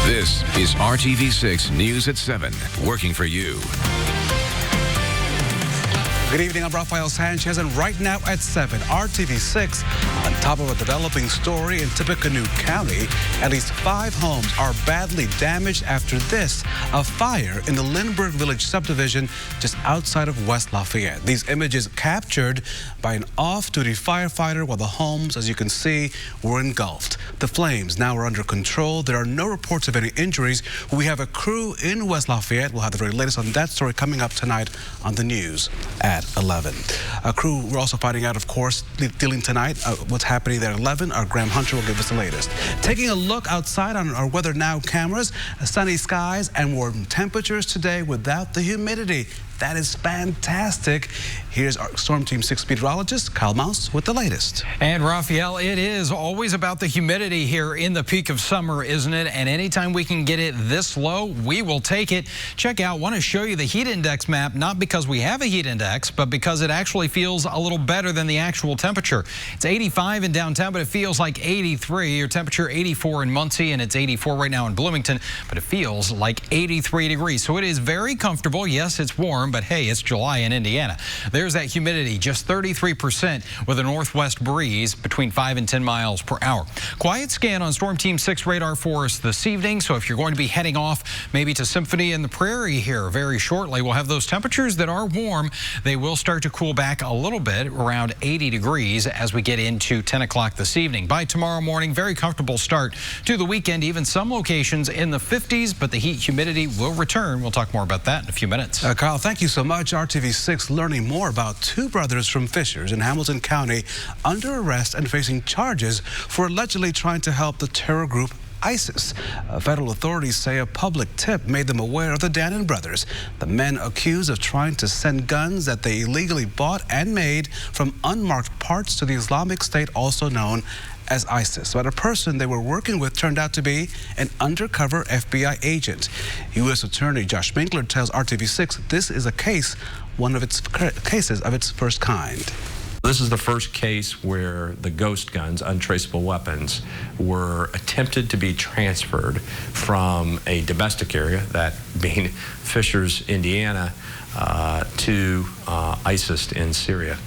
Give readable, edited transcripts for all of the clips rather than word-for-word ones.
This is RTV6 News at 7, working for you. Good evening, I'm Rafael Sanchez, and right now at 7, RTV6, on top of a developing story in Tippecanoe County, at least 5 homes are badly damaged after this, a fire in the Lindbergh Village subdivision just outside of West Lafayette. These images captured by an off-duty firefighter while the homes, as you can see, were engulfed. The flames now are under control. There are no reports of any injuries. We have a crew in West Lafayette. We'll have the very latest on that story coming up tonight on the news at 11. A crew, we're also finding out, of course, dealing tonight what's happening there at 11. Our Graham Hunter will give us the latest. Taking a look outside on our Weather Now cameras, sunny skies and warm temperatures today without the humidity. That is fantastic. Here's our Storm Team 6 meteorologist, Kyle Mouse, with the latest. And Rafael, it is always about the humidity here in the peak of summer, isn't it? And anytime we can get it this low, we will take it. Check out, want to show you the heat index map, not because we have a heat index, but because it actually feels a little better than the actual temperature. It's 85 in downtown, but it feels like 83. Your temperature 84 in Muncie, and it's 84 right now in Bloomington, but it feels like 83 degrees. So it is very comfortable. Yes, it's warm, but hey, it's July in Indiana. There's that humidity, just 33% with a northwest breeze between 5 and 10 miles per hour. Quiet scan on Storm Team 6 radar for us this evening. So if you're going to be heading off maybe to Symphony in the Prairie here very shortly, we'll have those temperatures that are warm. They will start to cool back a little bit, around 80 degrees as we get into 10 o'clock this evening. By tomorrow morning, very comfortable start to the weekend, even some locations in the 50s, but the heat humidity will return. We'll talk more about that in a few minutes. Kyle, thank you so much. RTV6 learning more about 2 brothers from Fishers in Hamilton County under arrest and facing charges for allegedly trying to help the terror group ISIS. Federal authorities say a public tip made them aware of the Dannon brothers, the men accused of trying to send guns that they illegally bought and made from unmarked parts to the Islamic State, also known as ISIS. But a person they were working with turned out to be an undercover FBI agent. U.S. Attorney Josh Minkler tells RTV6 this is a case, one of its cases of its first kind. This is the first case where the ghost guns, untraceable weapons, were attempted to be transferred from a domestic area, that being Fishers, Indiana, to ISIS in Syria.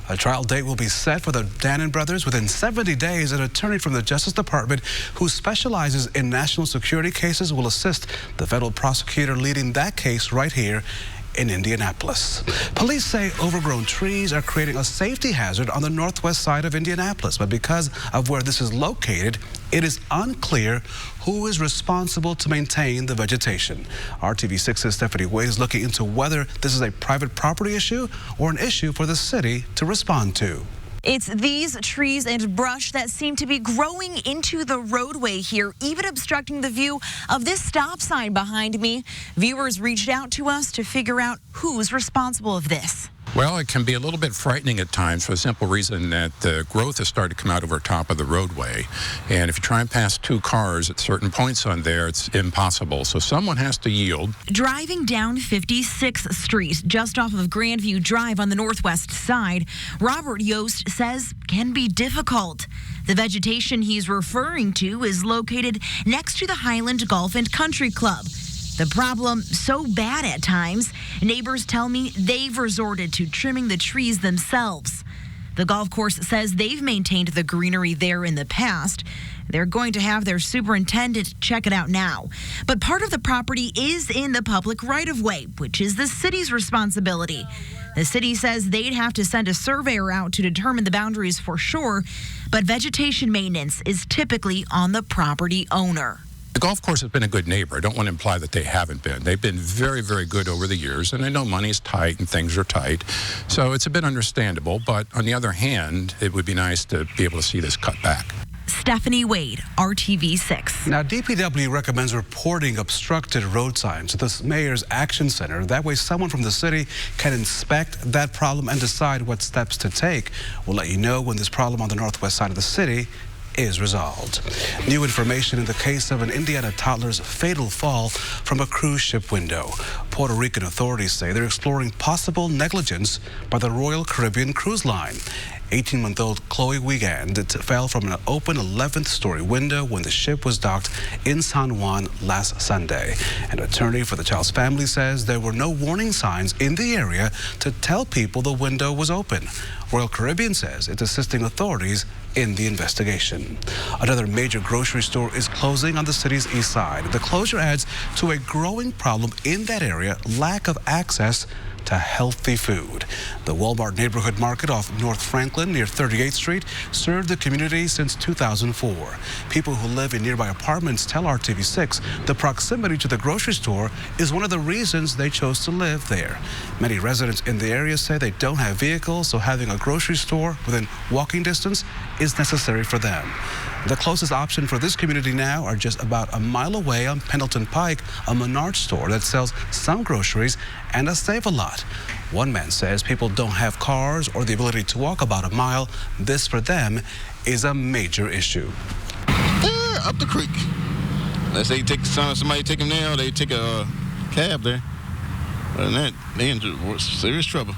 A trial date will be set for the Dannon brothers within 70 days. An attorney from the Justice Department who specializes in national security cases will assist the federal prosecutor leading that case right here in Indianapolis. Police say overgrown trees are creating a safety hazard on the northwest side of Indianapolis, but because of where this is located, it is unclear who is responsible to maintain the vegetation. RTV6's Stephanie Wade is looking into whether this is a private property issue or an issue for the city to respond to. It's these trees and brush that seem to be growing into the roadway here, even obstructing the view of this stop sign behind me. Viewers reached out to us to figure out who's responsible of this. Well, it can be a little bit frightening at times for the simple reason that the growth has started to come out over top of the roadway. And if you try and pass 2 cars at certain points on there, it's impossible. So someone has to yield. Driving down 56th Street, just off of Grandview Drive on the northwest side, Robert Yost says can be difficult. The vegetation he's referring to is located next to the Highland Golf and Country Club. The problem so bad at times, neighbors tell me they've resorted to trimming the trees themselves. The golf course says they've maintained the greenery there in the past. They're going to have their superintendent check it out now. But part of the property is in the public right-of-way, which is the city's responsibility. The city says they'd have to send a surveyor out to determine the boundaries for sure, but vegetation maintenance is typically on the property owner. The golf course has been a good neighbor. I don't want to imply that they haven't been. They've been very, very good over the years, and I know money's tight and things are tight, so it's a bit understandable, but on the other hand, it would be nice to be able to see this cut back. Stephanie Wade, RTV6. Now, DPW recommends reporting obstructed road signs to the Mayor's Action Center. That way, someone from the city can inspect that problem and decide what steps to take. We'll let you know when this problem on the northwest side of the city is resolved. New information in the case of an Indiana toddler's fatal fall from a cruise ship window. Puerto Rican authorities say they're exploring possible negligence by the Royal Caribbean Cruise Line. 18-month-old Chloe Wiegand fell from an open 11th-story window when the ship was docked in San Juan last Sunday. An attorney for the child's family says there were no warning signs in the area to tell people the window was open. Royal Caribbean says it's assisting authorities in the investigation. Another major grocery store is closing on the city's east side. The closure adds to a growing problem in that area, lack of access to healthy food. The Walmart neighborhood market off North Franklin near 38th Street served the community since 2004. People who live in nearby apartments tell RTV6 the proximity to the grocery store is one of the reasons they chose to live there. Many residents in the area say they don't have vehicles, so having a grocery store within walking distance is necessary for them. The closest option for this community now are just about a mile away on Pendleton Pike, a Menards store that sells some groceries and a Save-A-Lot. One man says people don't have cars or the ability to walk about a mile. This, for them, is a major issue. Up the creek. Unless they take somebody take them there, or they take a cab there. Other than that, they're in serious trouble.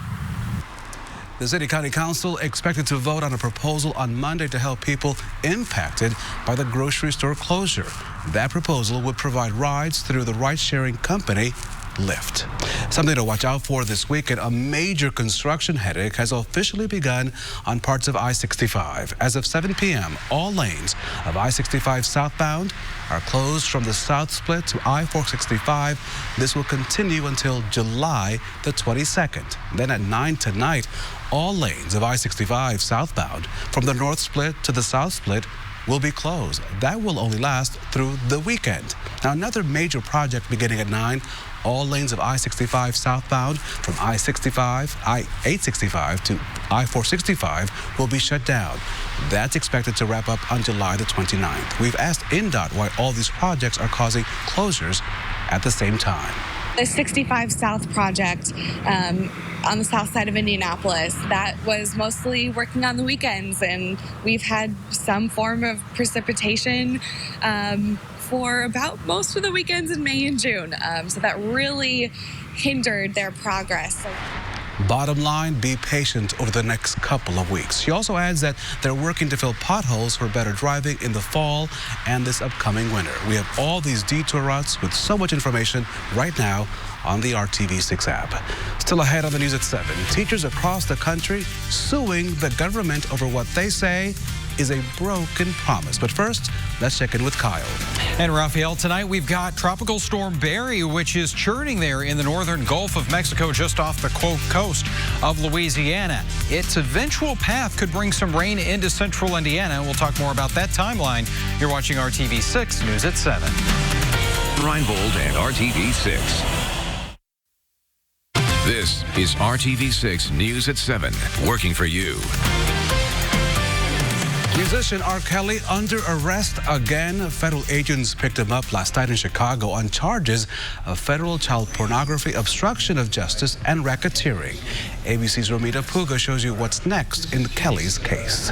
The City County Council expected to vote on a proposal on Monday to help people impacted by the grocery store closure. That proposal would provide rides through the ride-sharing company Lyft. Something to watch out for this weekend. A major construction headache has officially begun on parts of I-65. As of 7 p.m., all lanes of I-65 southbound are closed from the south split to I-465. This will continue until July the 22nd. Then at 9 tonight, all lanes of I-65 southbound from the north split to the south split will be closed. That will only last through the weekend. Now, another major project beginning at 9, all lanes of I-65 southbound from I-65, I-865 to I-465 will be shut down. That's expected to wrap up on July the 29th. We've asked INDOT why all these projects are causing closures at the same time. The 65 South project on the south side of Indianapolis, that was mostly working on the weekends, and we've had some form of precipitation for about most of the weekends in May and June. So that really hindered their progress. Bottom line, be patient over the next couple of weeks. She also adds that they're working to fill potholes for better driving in the fall and this upcoming winter. We have all these detour routes with so much information right now on the RTV6 app. Still ahead on the news at 7. Teachers across the country suing the government over what they say is a broken promise. But first, let's check in with Kyle. And Rafael, tonight we've got Tropical Storm Barry, which is churning there in the northern Gulf of Mexico, just off the coast of Louisiana. Its eventual path could bring some rain into central Indiana. We'll talk more about that timeline. You're watching RTV6 News at 7. Reinbold and RTV6. This is RTV6 News at 7, working for you. Musician R. Kelly under arrest again. Federal agents picked him up last night in Chicago on charges of federal child pornography, obstruction of justice, and racketeering. ABC's Romita Puga shows you what's next in Kelly's case.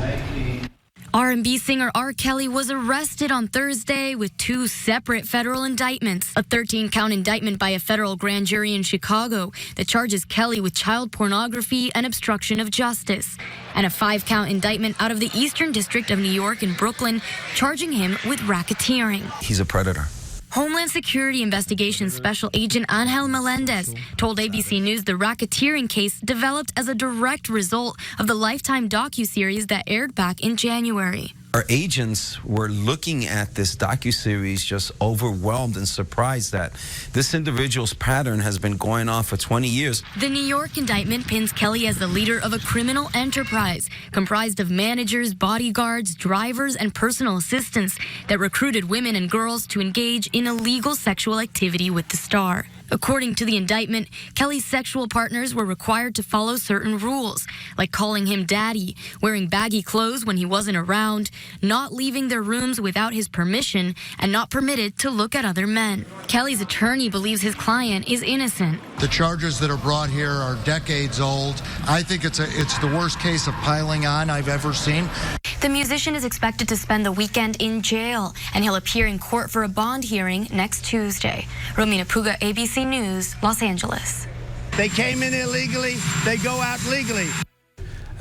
R&B singer R. Kelly was arrested on Thursday with 2 separate federal indictments. A 13-count indictment by a federal grand jury in Chicago that charges Kelly with child pornography and obstruction of justice, and a 5-count indictment out of the Eastern District of New York in Brooklyn charging him with racketeering. He's a predator. Homeland Security Investigations Special Agent Angel Melendez told ABC News the racketeering case developed as a direct result of the Lifetime docuseries that aired back in January. Our agents were looking at this docuseries just overwhelmed and surprised that this individual's pattern has been going on for 20 years. The New York indictment pins Kelly as the leader of a criminal enterprise comprised of managers, bodyguards, drivers, and personal assistants that recruited women and girls to engage in illegal sexual activity with the star. According to the indictment, Kelly's sexual partners were required to follow certain rules, like calling him daddy, wearing baggy clothes when he wasn't around, not leaving their rooms without his permission, and not permitted to look at other men. Kelly's attorney believes his client is innocent. The charges that are brought here are decades old. I think it's the worst case of piling on I've ever seen. The musician is expected to spend the weekend in jail, and he'll appear in court for a bond hearing next Tuesday. Romina Puga, ABC News, Los Angeles. They came in illegally, they go out legally.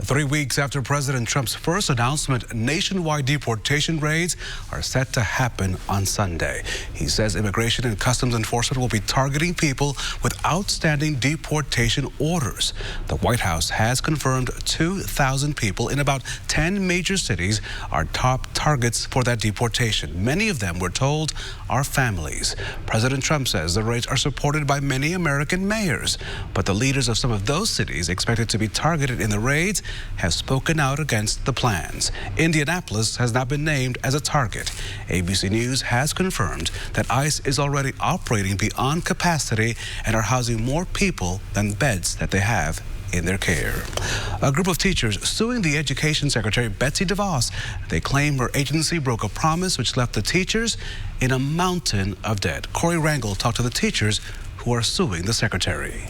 3 weeks after President Trump's first announcement, nationwide deportation raids are set to happen on Sunday. He says Immigration and Customs Enforcement will be targeting people with outstanding deportation orders. The White House has confirmed 2,000 people in about 10 major cities are top targets for that deportation. Many of them, we're told, are families. President Trump says the raids are supported by many American mayors, but the leaders of some of those cities expected to be targeted in the raids have spoken out against the plans. Indianapolis has not been named as a target. ABC News has confirmed that ICE is already operating beyond capacity and are housing more people than beds that they have in their care. A group of teachers suing the Education Secretary, Betsy DeVos. They claim her agency broke a promise which left the teachers in a mountain of debt. Corey Rangel talked to the teachers who are suing the secretary.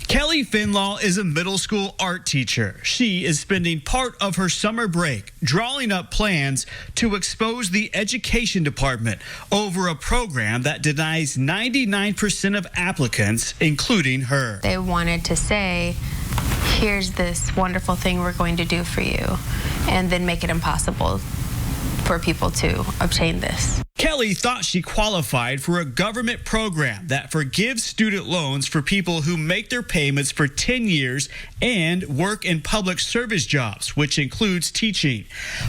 Kelly Finlaw is a middle school art teacher. She is spending part of her summer break drawing up plans to expose the education department over a program that denies 99% of applicants, including her. They wanted to say, here's this wonderful thing we're going to do for you, and then make it impossible for people to obtain this. Kelly thought she qualified for a government program that forgives student loans for people who make their payments for 10 years and work in public service jobs, which includes teaching.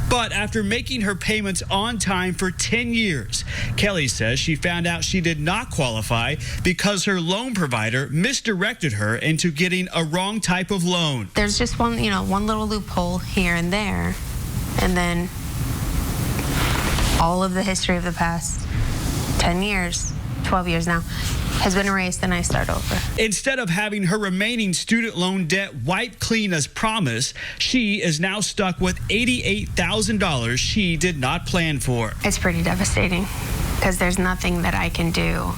But after making her payments on time for 10 years, Kelly says she found out she did not qualify because her loan provider misdirected her into getting a wrong type of loan. There's just one little loophole here and there, and then all of the history of the past 10 years, 12 years now, has been erased, and I start over. Instead of having her remaining student loan debt wiped clean as promised, she is now stuck with $88,000 she did not plan for. It's pretty devastating because there's nothing that I can do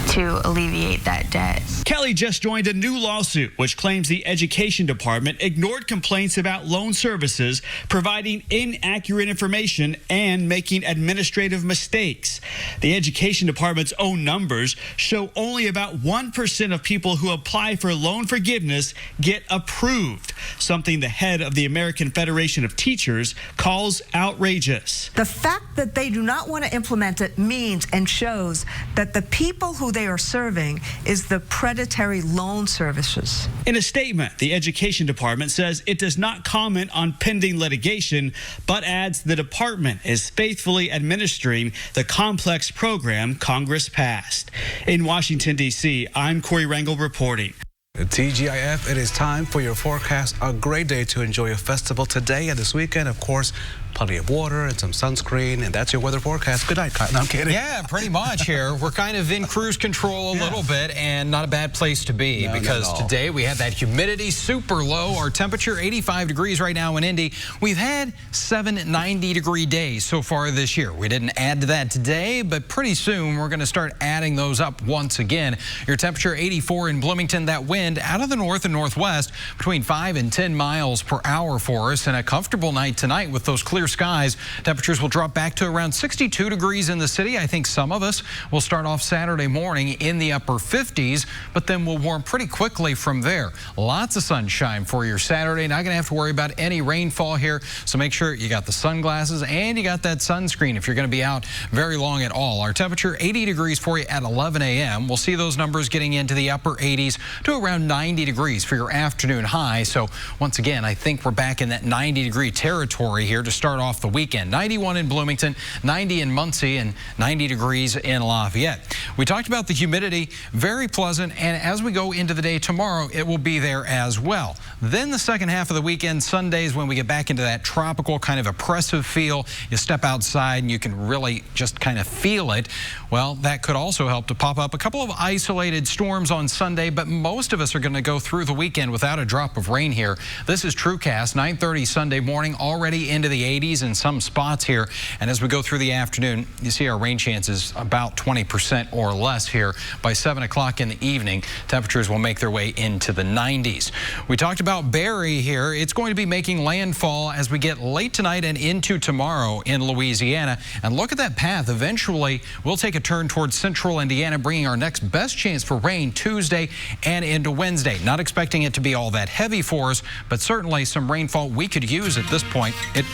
to alleviate that debt. Kelly just joined a new lawsuit which claims the Education Department ignored complaints about loan services, providing inaccurate information, and making administrative mistakes. The Education Department's own numbers show only about 1% of people who apply for loan forgiveness get approved, something the head of the American Federation of Teachers calls outrageous. The fact that they do not want to implement it means and shows that the people who they are serving is the predatory loan services. In a statement, the Education Department says it does not comment on pending litigation, but adds the department is faithfully administering the complex program Congress passed. In Washington, D.C., I'm Corey Rangel reporting. At TGIF, it is time for your forecast. A great day to enjoy a festival today and this weekend. Of course, plenty of water and some sunscreen, and that's your weather forecast. Good night, Kyle. No, I'm kidding. Yeah, pretty much here. We're kind of in cruise control a little bit, and not a bad place to be because today we have that humidity super low. Our temperature 85 degrees right now in Indy. We've had 7 90-degree days so far this year. We didn't add to that today, but pretty soon we're going to start adding those up once again. Your temperature 84 in Bloomington. That wind out of the north and northwest between 5 and 10 miles per hour for us, and a comfortable night tonight with those clear skies. Temperatures will drop back to around 62 degrees in the city. I think some of us will start off Saturday morning in the upper 50s, but then we'll warm pretty quickly from there. Lots of sunshine for your Saturday. Not going to have to worry about any rainfall here, so make sure you got the sunglasses and you got that sunscreen if you're going to be out very long at all. Our temperature 80 degrees for you at 11 a.m. We'll see those numbers getting into the upper 80s to around 90 degrees for your afternoon high. So once again, I think we're back in that 90-degree territory here to start off the weekend. 91 in Bloomington, 90 in Muncie, and 90 degrees in Lafayette. We talked about the humidity, very pleasant, and as we go into the day tomorrow, it will be there as well. Then the second half of the weekend, Sundays, when we get back into that tropical kind of oppressive feel, you step outside and you can really just kind of feel it. Well, that could also help to pop up a couple of isolated storms on Sunday, but most of us are going to go through the weekend without a drop of rain here. This is TrueCast, 9:30 Sunday morning, already into the 80s in some spots here. And as we go through the afternoon, you see our rain chances about 20% or or less here by 7 o'clock in the evening. Temperatures will make their way into the 90s. We talked about Barry here. It's going to be making landfall as we get late tonight and into tomorrow in Louisiana. And look at that path. Eventually, we'll take a turn towards central Indiana, bringing our next best chance for rain Tuesday and into Wednesday. Not expecting it to be all that heavy for us, but certainly some rainfall we could use at this point. It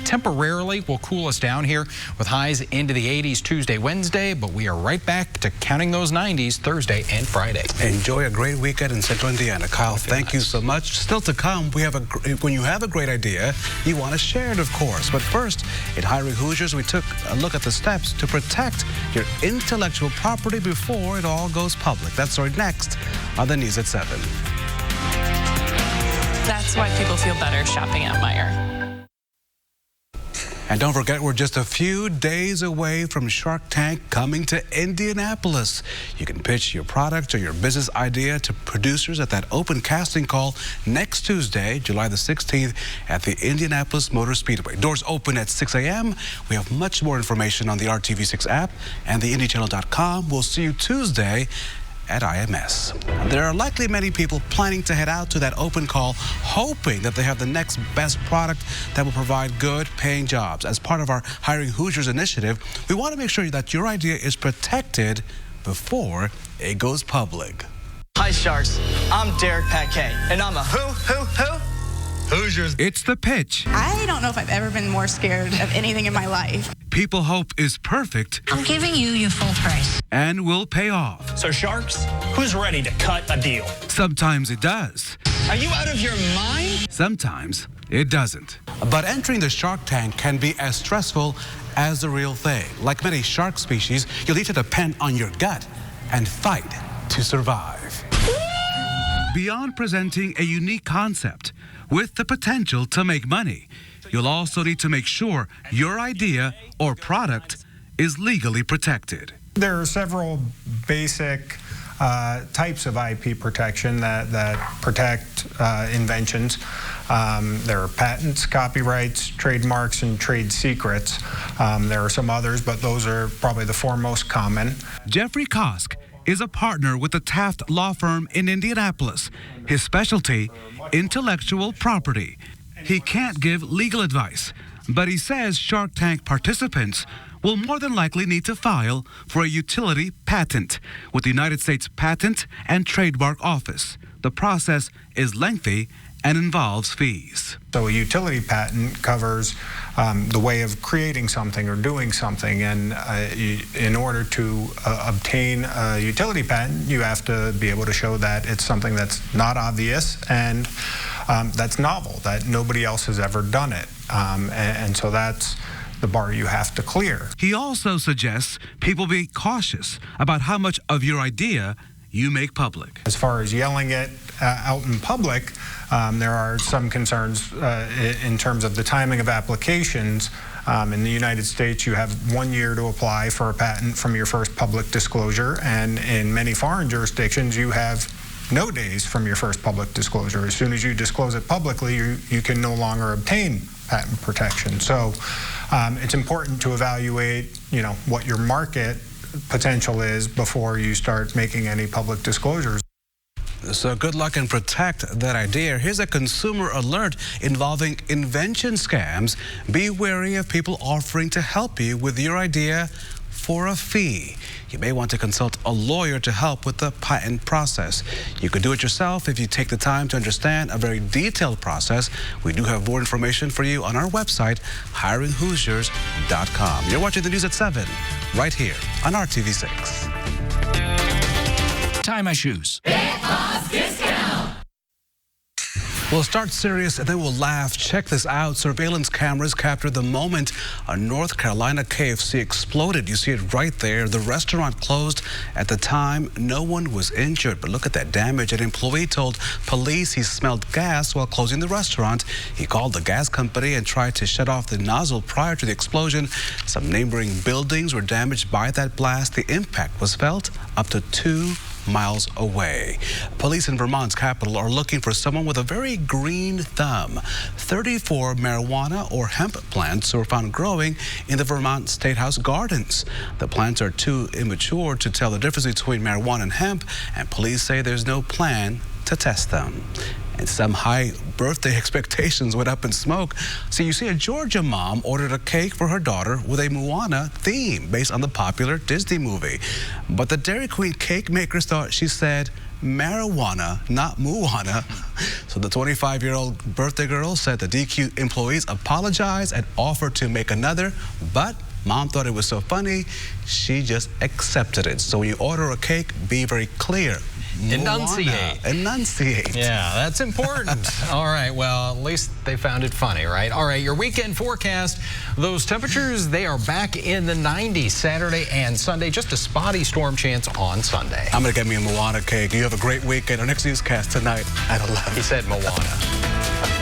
temporarily will cool us down here with highs into the 80s Tuesday, Wednesday, but we are right back to counting those 90s Thursday and Friday. Enjoy a great weekend in central Indiana. Kyle, thank you so much. Still to come, when you have a great idea, you want to share it, of course. But first, at Hiring Hoosiers, we took a look at the steps to protect your intellectual property before it all goes public. That's right next on the News at 7. That's why people feel better shopping at Meijer. And don't forget, we're just a few days away from Shark Tank coming to Indianapolis. You can pitch your product or your business idea to producers at that open casting call next Tuesday, July the 16th, at the Indianapolis Motor Speedway. Doors open at 6 a.m. We have much more information on the RTV6 app and the IndyChannel.com. We'll see you Tuesday at IMS. There are likely many people planning to head out to that open call, hoping that they have the next best product that will provide good paying jobs. As part of our Hiring Hoosiers initiative, we want to make sure that your idea is protected before it goes public. Hi Sharks, I'm Derek Paquet, and I'm a Hoosiers. It's the pitch. I don't know if I've ever been more scared of anything in my life. People hope is perfect. I'm giving you your full price. And will pay off. So Sharks, who's ready to cut a deal? Sometimes it does. Are you out of your mind? Sometimes it doesn't. But entering the Shark Tank can be as stressful as the real thing. Like many shark species, you'll need to depend on your gut and fight to survive. Beyond presenting a unique concept with the potential to make money, you'll also need to make sure your idea or product is legally protected. There are several basic types of IP protection that protect inventions. There are patents, copyrights, trademarks, and trade secrets. There are some others, but those are probably the four most common. Jeffrey Kosk is a partner with the Taft Law Firm in Indianapolis. His specialty, intellectual property. He can't give legal advice, but he says Shark Tank participants will more than likely need to file for a utility patent with the United States Patent and Trademark Office. The process is lengthy and involves fees. So a utility patent covers the way of creating something or doing something, and in order to obtain a utility patent, you have to be able to show that it's something that's not obvious and that's novel, that nobody else has ever done it. And so that's the bar you have to clear. He also suggests people be cautious about how much of your idea you make public. As far as yelling it out in public, there are some concerns in terms of the timing of applications. In the United States, you have 1 year to apply for a patent from your first public disclosure, and in many foreign jurisdictions, you have no days from your first public disclosure. As soon as you disclose it publicly, you can no longer obtain patent protection. So it's important to evaluate, what your market potential is before you start making any public disclosures. So good luck and protect that idea. Here's a consumer alert involving invention scams. Be wary of people offering to help you with your idea for a fee. You may want to consult a lawyer to help with the patent process. You could do it yourself if you take the time to understand a very detailed process. We do have more information for you on our website, hiringhoosiers.com. You're watching the News at 7, right here on RTV6. Tie my shoes. We'll start serious and then we'll laugh. Check this out. Surveillance cameras captured the moment a North Carolina KFC exploded. You see it right there. The restaurant closed at the time. No one was injured, but look at that damage. An employee told police he smelled gas while closing the restaurant. He called the gas company and tried to shut off the nozzle prior to the explosion. Some neighboring buildings were damaged by that blast. The impact was felt up to 2 miles away. Police in Vermont's capital are looking for someone with a very green thumb. 34 marijuana or hemp plants were found growing in the Vermont State House gardens. The plants are too immature to tell the difference between marijuana and hemp, and police say there's no plan to test them. And some high birthday expectations went up in smoke. So you see, a Georgia mom ordered a cake for her daughter with a Moana theme based on the popular Disney movie. But the Dairy Queen cake makers thought she said marijuana, not Moana. So the 25-year-old birthday girl said the DQ employees apologized and offered to make another, but Mom thought it was so funny, she just accepted it. So when you order a cake, be very clear. Enunciate. Enunciate. Yeah, that's important. All right, well, at least they found it funny, right? All right, your weekend forecast. Those temperatures, they are back in the 90s Saturday and Sunday. Just a spotty storm chance on Sunday. I'm going to get me a Moana cake. You have a great weekend. Our next newscast tonight at 11. He said Moana.